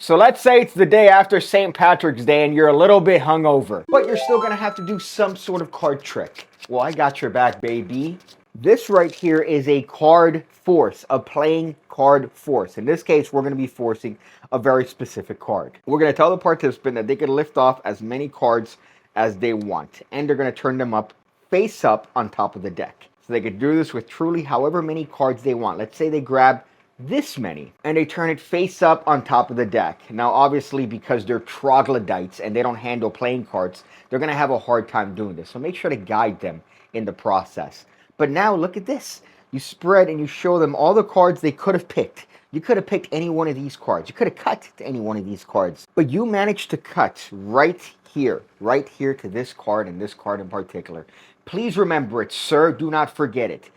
So let's say it's the day after St. Patrick's Day and you're a little bit hungover, but you're still gonna have to do some sort of card trick. Well, I got your back, baby. This right here is a card force, a playing card force. In this case, we're gonna be forcing a very specific card. We're gonna tell the participant that they can lift off as many cards as they want, and they're gonna turn them up face up on top of the deck. So they could do this with truly however many cards they want. Let's say they grab this many and they turn it face up on top of the deck. Now obviously, because they're troglodytes and they don't handle playing cards, they're going to have a hard time doing this, so make sure to guide them in the process. But now look at this. You spread and you show them all the cards they could have picked. You could have picked any one of these cards. You could have cut to any one of these cards, but you managed to cut right here to this card, and this card in particular. Please remember it, sir. Do not forget it.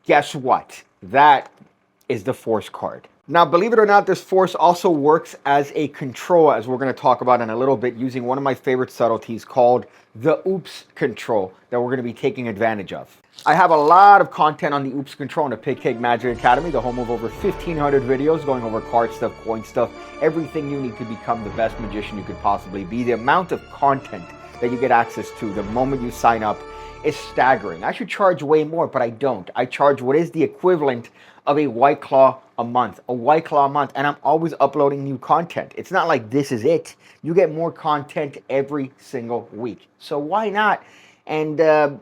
Guess what? That is the force card. Now, believe it or not, this force also works as a control, as we're going to talk about in a little bit, using one of my favorite subtleties called the oops control that we're going to be taking advantage of. I have a lot of content on the oops control in the PigCake Magic Academy, the home of over 1,500 videos going over card stuff, coin stuff, everything you need to become the best magician you could possibly be. The amount of content that you get access to the moment you sign up is staggering. I should charge way more, but I don't. I charge what is the equivalent of a White Claw a month, and I'm always uploading new content. It's not like this is it. You get more content every single week. So why not and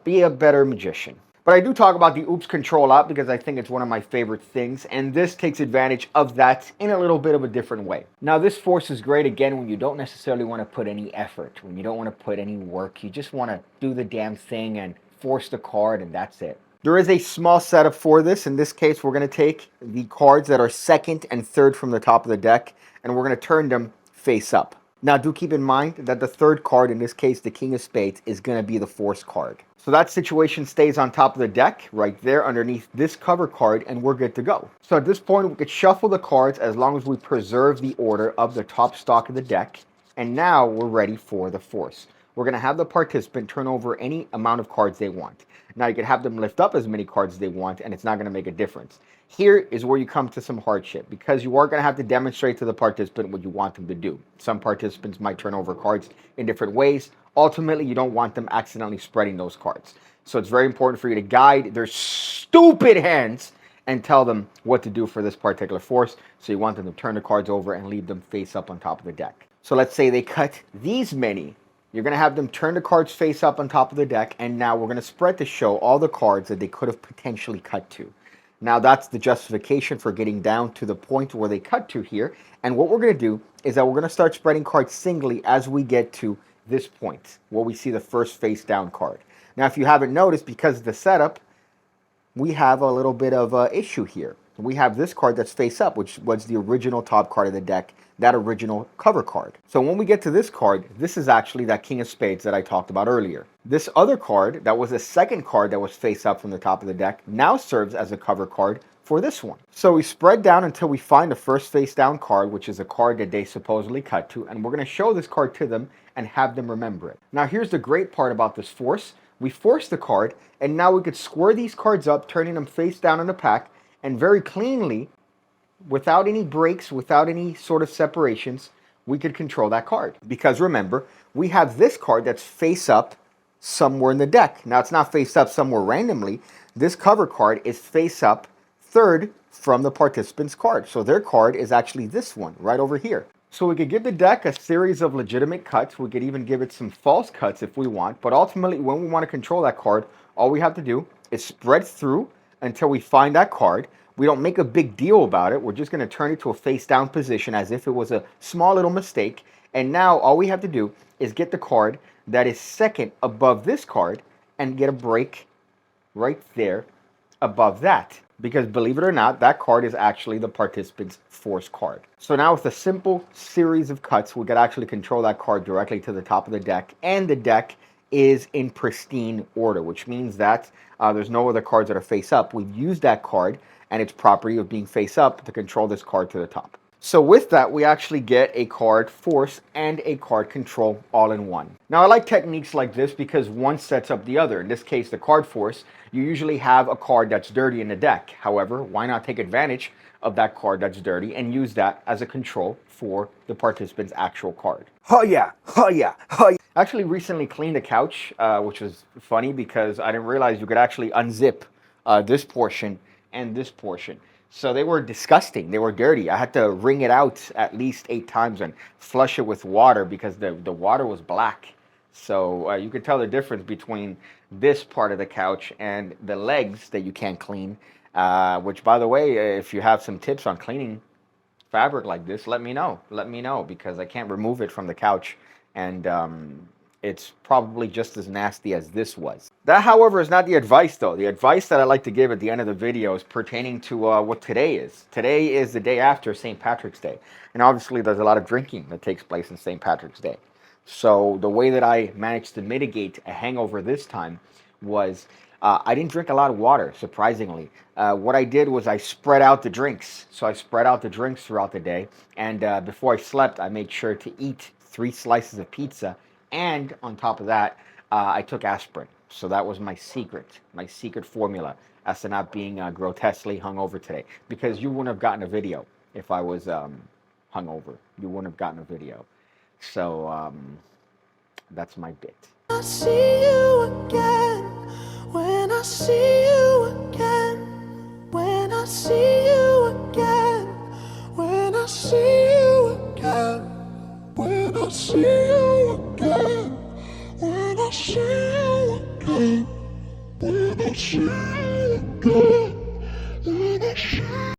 be a better magician? But I do talk about the oops control a lot because I think it's one of my favorite things, and this takes advantage of that in a little bit of a different way. Now, this force is great, again, when you don't necessarily want to put any effort, when you don't want to put any work, you just want to do the damn thing and force the card, and that's it. There is a small setup for this. In this case, we're going to take the cards that are second and third from the top of the deck, and we're going to turn them face up. Now, do keep in mind that the third card, in this case, the King of Spades, is going to be the force card. So that situation stays on top of the deck, right there underneath this cover card, and we're good to go. So at this point, we could shuffle the cards as long as we preserve the order of the top stock of the deck, and now we're ready for the force. We're going to have the participant turn over any amount of cards they want. Now, you can have them lift up as many cards as they want, and it's not going to make a difference. Here is where you come to some hardship, because you are going to have to demonstrate to the participant what you want them to do. Some participants might turn over cards in different ways. Ultimately, you don't want them accidentally spreading those cards. So it's very important for you to guide their stupid hands and tell them what to do for this particular force. So you want them to turn the cards over and leave them face up on top of the deck. So let's say they cut these many. You're going to have them turn the cards face up on top of the deck, and now we're going to spread to show all the cards that they could have potentially cut to. Now, that's the justification for getting down to the point where they cut to here. And what we're going to do is that we're going to start spreading cards singly as we get to this point, where we see the first face down card. Now, if you haven't noticed, because of the setup, we have a little bit of an issue here. We have this card that's face up, which was the original top card of the deck, that original cover card. So when we get to this card, this is actually that King of Spades that I talked about earlier. This other card, that was the second card that was face up from the top of the deck, now serves as a cover card for this one. So we spread down until we find the first face down card, which is a card that they supposedly cut to, and we're going to show this card to them and have them remember it. Now, here's the great part about this force. We force the card, and now we could square these cards up, turning them face down in the pack, and very cleanly, without any breaks, without any sort of separations, we could control that card. Because remember, we have this card that's face up somewhere in the deck. Now, it's not face up somewhere randomly. This cover card is face up third from the participant's card. So their card is actually this one right over here. So we could give the deck a series of legitimate cuts. We could even give it some false cuts if we want. But ultimately, when we want to control that card, all we have to do is spread through until we find that card. We don't make a big deal about it. We're just going to turn it to a face down position as if it was a small little mistake. And now all we have to do is get the card that is second above this card and get a break right there above that. Because believe it or not, that card is actually the participant's force card. So now with a simple series of cuts, we could actually control that card directly to the top of the deck. And the deck is in pristine order, which means that there's no other cards that are face up. We've used that card and its property of being face up to control this card to the top. So with that, we actually get a card force and a card control all in one. Now I like techniques like this because one sets up the other. In this case, the card force, you usually have a card that's dirty in the deck. However, why not take advantage of that card that's dirty and use that as a control for the participant's actual card. Oh yeah, oh yeah, oh yeah. I actually recently cleaned the couch, which was funny because I didn't realize you could actually unzip this portion and this portion. So they were disgusting. They were dirty. I had to wring it out at least 8 times and flush it with water because the water was black. So you could tell the difference between this part of the couch and the legs that you can't clean. Which, by the way, if you have some tips on cleaning fabric like this, let me know. Let me know because I can't remove it from the couch. And it's probably just as nasty as this was. That, however, is not the advice, though. The advice that I like to give at the end of the video is pertaining to what today is. Today is the day after St. Patrick's Day. And obviously, there's a lot of drinking that takes place on St. Patrick's Day. So the way that I managed to mitigate a hangover this time was I didn't drink a lot of water, surprisingly. What I did was I spread out the drinks. So I spread out the drinks throughout the day. And before I slept, I made sure to eat 3 slices of pizza. And on top of that, I took aspirin. So that was my secret formula as to not being grotesquely hungover today. Because you wouldn't have gotten a video if I was hungover. You wouldn't have gotten a video. So that's my bit. I see you again. When I see you again. When I see you again. When I see you again. When I see you again, when I see you again, when I see you again, when I see